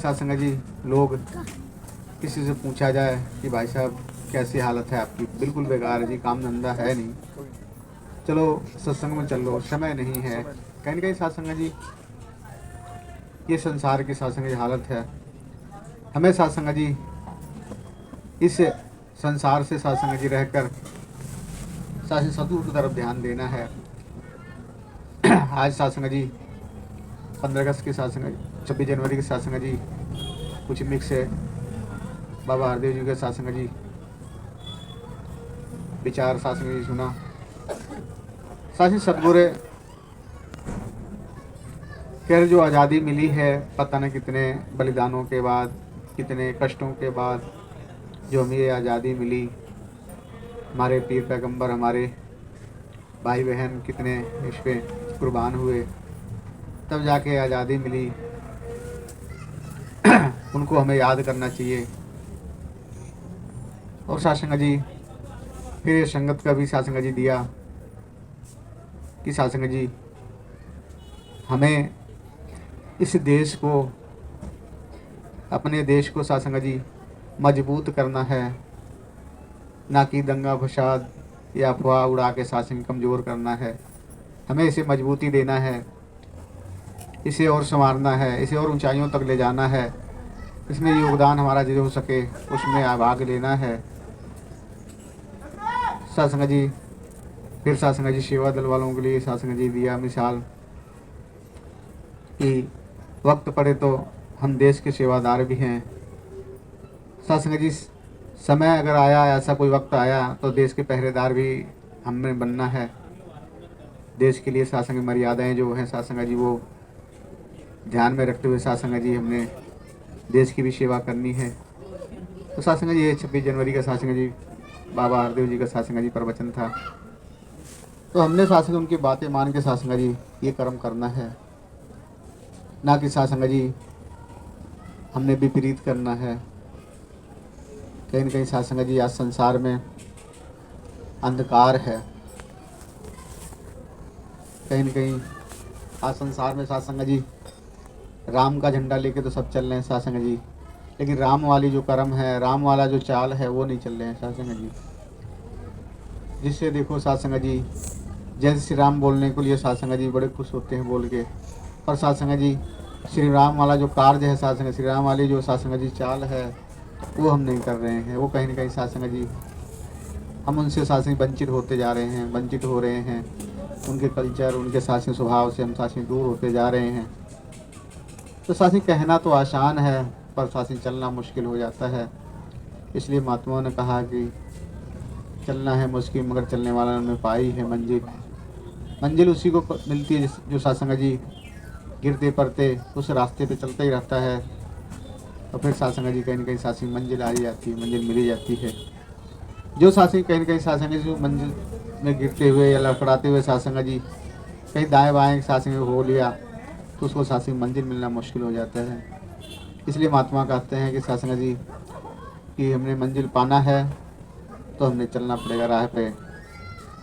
साथ संगत जी लोग किसी से पूछा जाए कि भाई साहब कैसी हालत है आपकी, बिल्कुल बेकार है जी, काम धंधा है नहीं, चलो सत्संग में चल लो, समय नहीं है। कहीं ना कहीं साथ संगत जी ये संसार की साथ संगत जी हालत है। हमें साथ संगत जी इस संसार से साथ संगत जी रहकर साथ सतगुरु की तरफ ध्यान देना है। आज साथ संगत जी 15 अगस्त के साथ संगत, 26 जनवरी के साथ संगत जी कुछ मिक्स है। बाबा हरदेव जी के साथ संगत जी विचार साथ संगत जी सुना। साथ ही सतगुरु कह जो आज़ादी मिली है, पता न कितने बलिदानों के बाद, कितने कष्टों के बाद जो हमें ये आज़ादी मिली। हमारे पीर पैगंबर, हमारे भाई बहन कितने इस पे कुर्बान हुए, तब जाके आज़ादी मिली। उनको हमें याद करना चाहिए। और सासंग जी फिर संगत का भी सासंग जी दिया कि सासंग जी हमें इस देश को, अपने देश को सासंग जी मजबूत करना है, ना कि दंगा फसाद या अफवाह उड़ा के सासंग कमज़ोर करना है। हमें इसे मजबूती देना है, इसे और संवारना है, इसे और ऊंचाइयों तक ले जाना है। इसमें योगदान हमारा जो हो सके उसमें भाग लेना है। सासंग जी फिर सासंग जी सेवा दल वालों के लिए सासंग जी दिया मिसाल कि वक्त पड़े तो हम देश के सेवादार भी हैं। सासंग जी समय अगर आया, ऐसा कोई वक्त आया तो देश के पहरेदार भी हमें बनना है। देश के लिए सासंग मर्यादाएं जो हैं सासंग जी वो ध्यान में रखते हुए सासंग जी हमने देश की भी सेवा करनी है। तो सासंग जी ये 26 जनवरी का सासंग जी बाबा हरदेव जी का सासंग जी प्रवचन था। तो हमने सासंग उनकी बातें मान के सासंग जी ये कर्म करना है, ना कि सासंग जी हमने विपरीत करना है। कहीं न कहीं सासंग जी आज संसार में अंधकार है, कहीं न कहीं आज संसार में सासंग जी राम का झंडा लेके तो सब चल रहे हैं सासंग जी, लेकिन राम वाली जो कर्म है, राम वाला जो चाल है वो नहीं चल रहे हैं सासंग जी। जिससे देखो सासंग जी जय श्री राम बोलने के लिए सासंग जी बड़े खुश होते हैं बोल के, पर सासंग जी श्री राम वाला जो कार्य है, सासंग श्री राम वाली जो सासंग जी चाल है वो हम नहीं कर रहे हैं। वो कहीं ना कहीं सासंग जी हम उनसे सासंग वंचित होते जा रहे हैं, वंचित हो रहे हैं। उनके कल्चर, उनके सासंग स्वभाव से हम सासंग दूर होते जा रहे हैं। तो सासंग कहना तो आसान है, पर सासंग चलना मुश्किल हो जाता है। इसलिए महात्माओं ने कहा कि चलना है मुश्किल मगर चलने वाला ने पाई है मंजिल। मंजिल उसी को मिलती है जो सासंग जी गिरते पड़ते उस रास्ते पे चलता ही रहता है। तो फिर सासंग जी कहीं ना कहीं सासंग मंजिल आ ही जाती है, मंजिल मिली जाती है। जो सासंग कहीं ना कहीं सासंग जी मंजिल में गिरते हुए या लड़खड़ाते हुए सासंग जी कहीं दाएं बाएं सासंग हो लिया तो उसको सासंग मंजिल मिलना मुश्किल हो जाता है। इसलिए महात्मा कहते हैं कि सासंग जी कि हमने मंजिल पाना है तो हमने चलना पड़ेगा राह पे,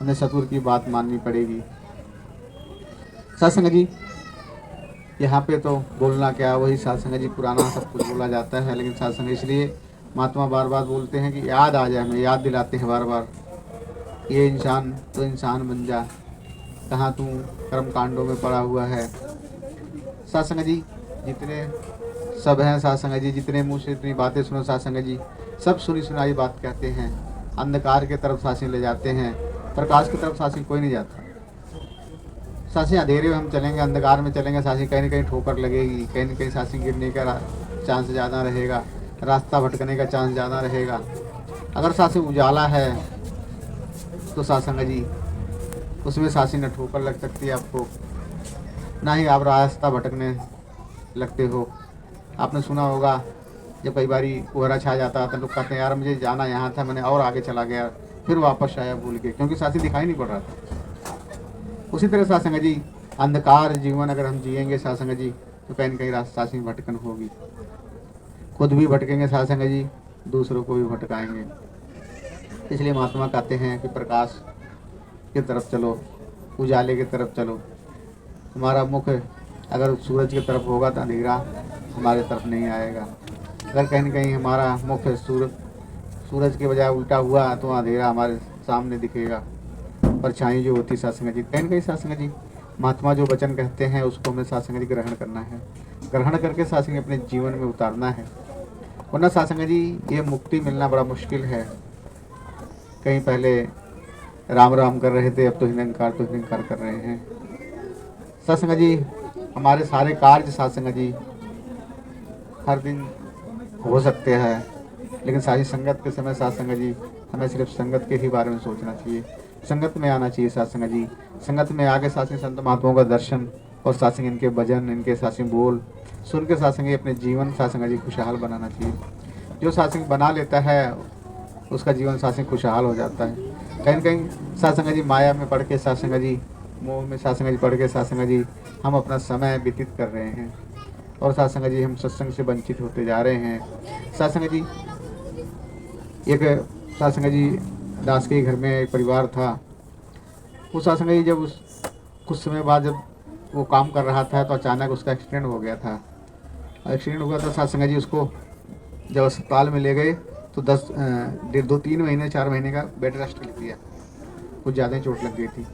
हमें सतगुरु की बात माननी पड़ेगी। सत्संग जी यहाँ पे तो बोलना क्या, वही सत्संग जी पुराना सब कुछ बोला जाता है, लेकिन सत्संग इसलिए महात्मा बार बार बोलते हैं कि याद आ जाए, हमें याद दिलाते हैं बार बार, ये इंसान तो इंसान बन जा, कहाँ तू कर्म कांडों में पड़ा हुआ है। सत्संग जी जितने सब हैं, सत्संग जी जितने मुँह से इतनी बातें सुनो, सत्संग जी सब सुनी सुनाई बात कहते हैं। अंधकार की तरफ सासी ले जाते हैं, प्रकाश की तरफ सासी कोई नहीं जाता। सासी अंधेरे में हम चलेंगे, अंधकार में चलेंगे, सासी कहीं ना कहीं ठोकर लगेगी, कहीं ना कहीं सासी गिरने का चांस ज़्यादा रहेगा, रास्ता भटकने का चांस ज़्यादा रहेगा। अगर सासी उजाला है तो सासंग जी उसमें सासी न ठोकर लग सकती है आपको, ना ही आप रास्ता भटकने लगते हो। आपने सुना होगा जब कई बारी कोहरा छा जाता है तो लोग कहते हैं यार मुझे जाना यहाँ था, मैंने और आगे चला गया, फिर वापस आया भूल के, क्योंकि सासी दिखाई नहीं पड़ रहा था। उसी तरह सासंग जी अंधकार जीवन अगर हम जिएंगे सासंग जी तो कहीं ना कहीं रास्ता से भटकन होगी, खुद भी भटकेंगे सासंग जी, दूसरों को भी भटकाएंगे। इसलिए महात्मा कहते हैं कि प्रकाश की तरफ चलो, उजाले की तरफ चलो। हमारा मुख अगर सूरज की तरफ होगा तो अंधेरा हमारे तरफ नहीं आएगा। अगर कहीं न कहीं हमारा मुख सूरज के बजाय उल्टा हुआ तो अंधेरा हमारे सामने दिखेगा। परछाई जो होती साथ संगत जी, कहीं न कहीं साथ संगत जी महात्मा जो वचन कहते हैं उसको हमें साथ संगत जी ग्रहण करना है। ग्रहण करके साथ संगत अपने जीवन में उतारना है, वरना साथ संगत जी ये मुक्ति मिलना बड़ा मुश्किल है। कहीं पहले राम राम कर रहे थे, अब तो हिरण्यकार कर रहे हैं। साथ संगत जी हमारे सारे कार्य साथ संगत जी हर दिन हो सकते हैं, लेकिन सारी संगत के समय साथ संगत जी हमें सिर्फ संगत के ही बारे में सोचना चाहिए, संगत में आना चाहिए। साथ संगत जी संगत में आगे साथ संग संत महात्माओं का दर्शन और साथ संग इनके भजन, इनके साथ संग बोल सुन के साथ संग अपने जीवन साथ संगत जी खुशहाल बनाना चाहिए। जो साथ संग बना लेता है उसका जीवन साथ संग खुशहाल हो जाता है। कहीं न कहीं साथ संगत जी माया में पढ़ के साथ संगत जी मोह में साथ संगत जी पढ़ के साथ संगत जी हम अपना समय व्यतीत कर रहे हैं, और साथ संगत जी हम सत्संग से वंचित होते जा रहे हैं। साथ संगत जी एक साथ संगत जी दास के घर में एक परिवार था। उस साथ संगत जी जब उस कुछ समय बाद जब वो काम कर रहा था तो अचानक उसका एक्सीडेंट हो गया था। एक्सीडेंट हुआ था साथ संगत जी उसको जब अस्पताल में ले गए तो 2-3 महीने 4 महीने का बेड रेस्ट लिख दिया, कुछ ज़्यादा ही चोट लग गई थी।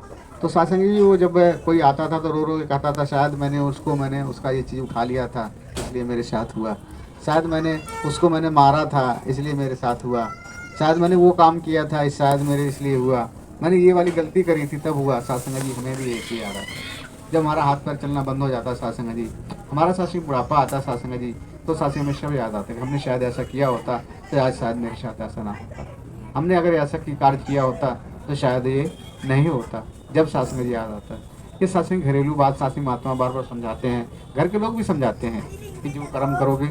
तो साथ संगत जी वो जब कोई आता था तो रो रो के कहता था शायद मैंने उसका ये चीज़ उठा लिया था इसलिए मेरे साथ हुआ, शायद मैंने मारा था इसलिए मेरे साथ हुआ, शायद मैंने वो काम किया था शायद मेरे इसलिए हुआ, मैंने ये वाली गलती करी थी तब हुआ। साथ संगत जी हमें भी एक ही आ रहा था, जब हमारा हाथ पैर चलना बंद हो जाता साथ संगत जी, हमारा साथ संग बुढ़ापा आता साथ संगत जी, तो साथ संग हमेशा भी याद आते कि हमने शायद ऐसा किया होता तो आज शायद मेरे साथ ऐसा ना होता, हमने अगर ऐसा कार्य किया होता तो शायद ये नहीं होता। जब साथ संगत जी याद आता है ये साथ संग घरेलू बात साथ संग महात्मा बार बार समझाते हैं, घर के लोग भी समझाते हैं कि जो कर्म करोगे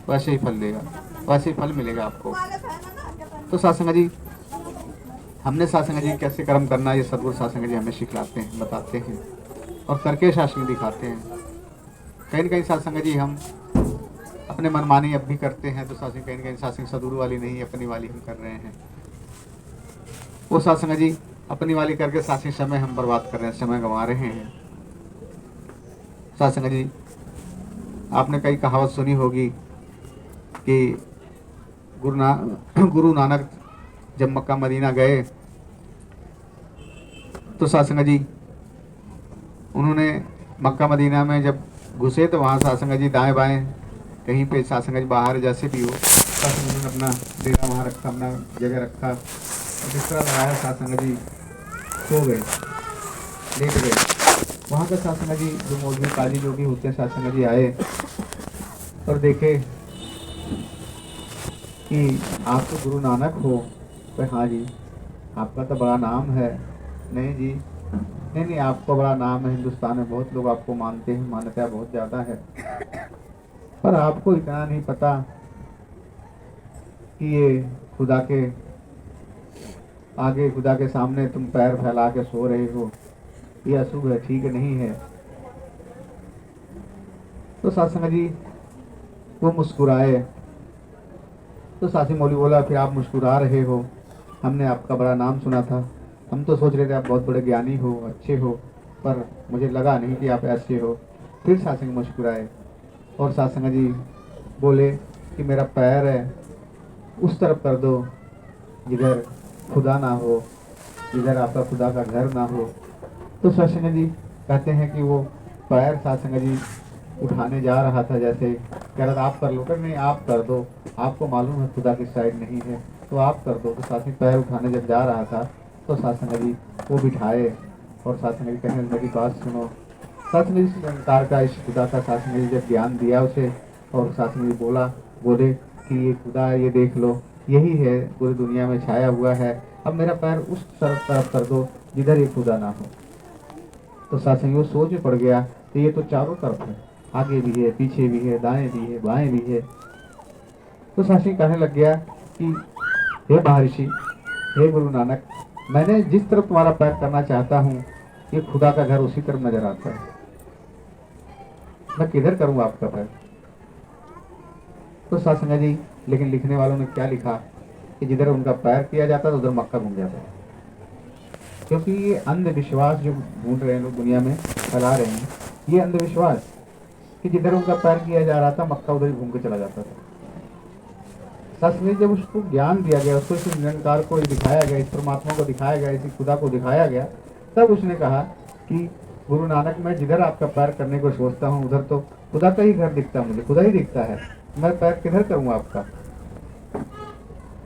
वैसे ही फल देगा, वैसे ही फल मिलेगा आपको। तो साथ संगत जी हमने साथ संगत जी कैसे कर्म करना है ये सदगुरु साथ संगत जी हमें सिखलाते हैं, बताते हैं और करके साथ संगत दिखाते हैं। कहीं न कहीं साथ संगत जी हम अपने मनमानी अब भी करते हैं, तो साथ संगत कहीं न कहीं साथ संगत सदगुरु वाली नहीं अपनी वाली हम कर रहे हैं। वो साथ संगत जी अपनी वाली करके साथ संगत समय हम बर्बाद कर रहे हैं, समय गंवा रहे हैं। साथ संगत जी आपने कई कहावत सुनी होगी कि गुरु नानक जब मक्का मदीना गए तो साथ संगत जी उन्होंने मक्का मदीना में जब घुसे तो वहाँ साथ संगत जी दाएं बाएं कहीं पे साथ संगत जी बाहर जैसे भी हो साथ संगत जी ने अपना डेरा वहाँ रखा, अपना जगह रखा और बिस्तरा लगाया, साथ संगत जी सो गए, लेट गए। वहाँ पे साथ संगत जी जो मौलवी काजी जो भी होते हैं साथ संगत जी आए और देखे कि आप तो गुरु नानक हो। तो हाँ जी आपका तो बड़ा नाम है। नहीं जी नहीं आपको बड़ा नाम है, हिंदुस्तान में बहुत लोग आपको मानते हैं, मान्यता बहुत ज़्यादा है, पर आपको इतना नहीं पता कि ये खुदा के आगे, खुदा के सामने तुम पैर फैला के सो रहे हो, ये अशुभ है, ठीक नहीं है। तो साथ संगत जी वो मुस्कुराए। तो साथी मौलवी बोला फिर आप मुस्कुरा रहे हो, हमने आपका बड़ा नाम सुना था, हम तो सोच रहे थे आप बहुत बड़े ज्ञानी हो, अच्छे हो, पर मुझे लगा नहीं कि आप ऐसे हो। फिर साथ संगत मुस्कुराए और साथ संगत जी बोले कि मेरा पैर है उस तरफ कर दो जिधर खुदा ना हो, जिधर आपका खुदा का घर ना हो। तो साथ संगत जी कहते हैं कि वो पैर साथ संगत जी उठाने जा रहा था, जैसे कह रहा था आप कर लो, कर नहीं आप कर दो, आपको मालूम है खुदा की साइड नहीं है तो आप कर दो। तो साथ ही पैर उठाने जब जा रहा था तो साथ संगत जी वो बिठाए और साथ संगत जी कहने लगी बात सुनो। साथ संगत जी संसार का इस खुदा का साथ संगत जी जब ज्ञान दिया उसे और साथ संगत जी बोले कि ये खुदा ये देख लो, यही है पूरी दुनिया में छाया हुआ है, अब मेरा पैर उस तरफ कर दो जिधर ये खुदा ना हो। तो साथ संगत वो सोच में पड़ गया तो ये तो चारों तरफ है, आगे भी है, पीछे भी है, दाएं भी है, बाएं भी है। तो साथ संगत कहने लग गया कि हे महर्षि, हे गुरु नानक, मैंने जिस तरफ तुम्हारा पैर करना चाहता हूँ ये खुदा का घर उसी तरफ नजर आता है, मैं किधर करूँ आपका पैर। तो साथ संगत जी लेकिन लिखने वालों ने क्या लिखा कि जिधर उनका पैर किया जाता है उधर मक्का घूम जाता है, क्योंकि ये अंधविश्वास जो ढूंढ रहे हैं लोग दुनिया में फैला रहे हैं, ये अंधविश्वास कि जिधर उनका पैर किया जा रहा था मक्का उधर ही घूम के चला जाता था। सच में जब उसको ज्ञान दिया गया, उसको इस निरंकार को दिखाया गया, इस परमात्मा को दिखाया गया, इसी खुदा को दिखाया गया, तब उसने कहा कि गुरु नानक, मैं जिधर आपका पैर करने को सोचता हूँ उधर तो खुदा का ही घर दिखता है, मुझे खुदा ही दिखता है, मैं पैर किधर करूँ आपका।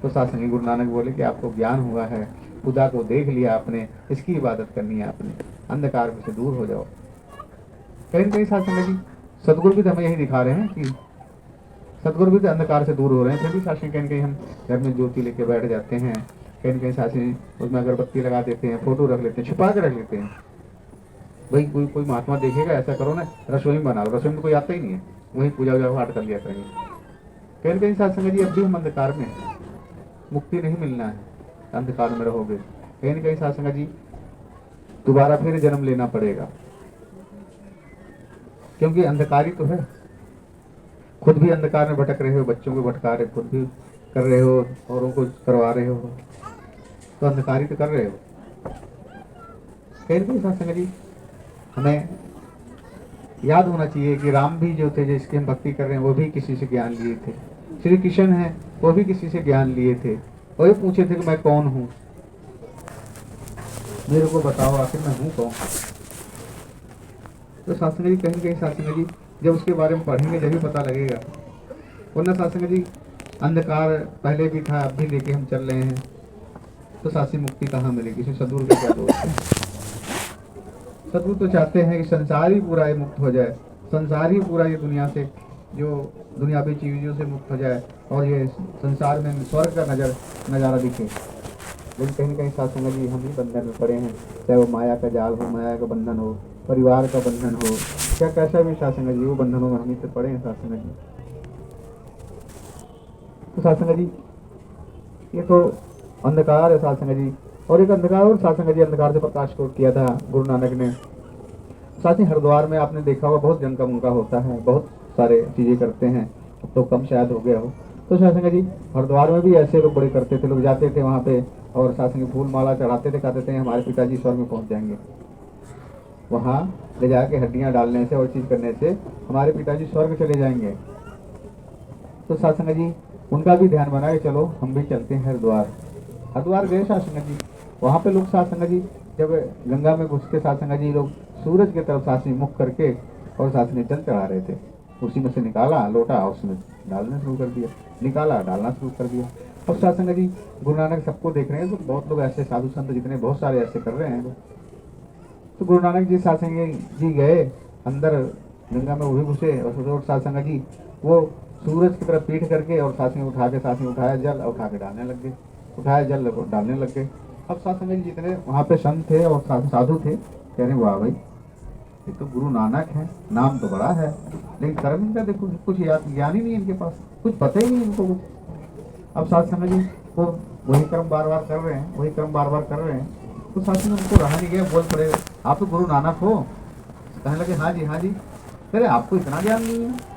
तो सत्संगी गुरु नानक बोले कि आपको ज्ञान हुआ है, खुदा को देख लिया आपने, इसकी इबादत करनी है आपने, अंधकार में से दूर हो जाओ। कहीं न कहीं सत्संग जी सदगुरु भी तो हमें यही दिखा रहे हैं कि सदगुरु भी तो अंधकार से दूर हो रहे हैं, फिर भी शासन कहीं कहीं हम घर में ज्योति लेके बैठ जाते हैं, कहीं कहीं शासन उसमें अगरबत्ती लगा देते हैं, फोटो रख लेते हैं, छुपा के रख लेते हैं। भाई कोई कोई महात्मा देखेगा ऐसा करो ना, रसोई में बना लो, रसोई में कोई आता ही नहीं है, वही पूजा वूजा पाठ कर लिया करेंगे। कहीं कहीं सत्संग जी अब भी हम अंधकार में हैं, मुक्ति नहीं मिलना है, अंधकार में रहोगे। कहीं न कहीं सत्संग जी दोबारा फिर जन्म लेना पड़ेगा, क्योंकि अंधकार ही तो है। खुद भी अंधकार में भटक रहे हो, बच्चों को भटका रहे, खुद भी कर रहे हो, औरों को करवा रहे हो, तो अंधकार ही तो कर रहे हो। कहीं न कहीं सत्संग जी हमें याद होना चाहिए कि राम भी जो थे जिसकी हम भक्ति कर रहे हैं वो भी किसी से ज्ञान लिए थे, श्री कृष्ण है वो भी किसी से ज्ञान लिए थे, वो ये पूछे थे कि मैं कौन हूँ, मेरे को बताओ आखिर मैं हूँ कौन। तो सत्संग जी कहीं कहीं सत्संग जी जब उसके बारे में पढ़ेंगे जब भी पता लगेगा, वरना सत्संग जी अंधकार पहले भी था अब भी लेके हम चल रहे हैं, तो सासी मुक्ति कहाँ मिलेगी। इसमें सदगुरु का क्या दोष है। सदगुरु तो चाहते हैं कि संसार ही पूरा ये मुक्त हो जाए, संसार ही पूरा ये दुनिया से जो दुनियावी चीजों से मुक्त हो जाए और ये संसार में स्वर्ग का नज़ारा दिखे। लेकिन कहीं कहीं सत्संग जी हम ही बंधन में पड़े हैं, चाहे वो माया का जाल हो, माया का बंधन हो, परिवार का बंधन हो, क्या कैसा भी सत्संग जी वो बंधनों में हम ही तो पड़े हैं सत्संग जी। तो सत्संग जी ये तो अंधकार है सत्संग जी, और एक अंधकार और सत्संग जी अंधकार से प्रकाश को किया था गुरु नानक ने। साथ ही हरिद्वार में आपने देखा होगा बहुत जन का मुनका होता है, बहुत सारे चीजें करते हैं, अब तो कम शायद हो गया हो। तो सत्संग जी हरिद्वार में भी ऐसे लोग बड़े करते थे, लोग जाते थे वहाँ पे और सत्संग फूल माला चढ़ाते थे, कहते थे हमारे पिताजी स्वर्ग में पहुँच जाएंगे, वहाँ ले जाके हड्डियाँ डालने से और चीज करने से हमारे पिताजी स्वर्ग चले जाएंगे। तो सत्संग जी उनका भी ध्यान बना कि चलो हम भी चलते हैं हरिद्वार। हरिद्वार गए सत्संग जी, वहाँ पे लोग सत्संग जी जब गंगा में घुस के सत्संग जी लोग सूरज की तरफ सासी मुख करके और सासी जल चढ़ा रहे थे, उसी में से निकाला लोटा उसमें डालना शुरू कर दिया, निकाला डालना शुरू कर दिया। अब सत्संग जी गुरु नानक सबको देख रहे हैं, तो बहुत लोग ऐसे साधु संत जितने बहुत सारे ऐसे कर रहे हैं। तो गुरु नानक जी सत्संग जी गए अंदर गंगा में, वो भी घुसे और सत्संग जी वो सूरज की तरफ पीठ करके और सासी उठा के सासी उठाया जल उठा के डालने लग गए, उठाया जल डालने लग गए। अब सत्संग जी जितने वहाँ पे संत थे और साधु थे कह रहे वाह भाई ये तो गुरु नानक है, नाम तो बड़ा है, लेकिन कर्म इनका देखो कुछ ज्ञान ही नहीं इनके पास, कुछ पता ही नहीं इनको कुछ। अब सत्संग जी वो वही कर्म बार बार कर रहे हैं, वही कर्म बार बार कर रहे हैं। तो सत्संग उनको रहा नहीं गया, बोल पड़े आप तो गुरु नानक हो। कहने लगे हाँ जी, अरे आपको इतना ज्ञान नहीं है।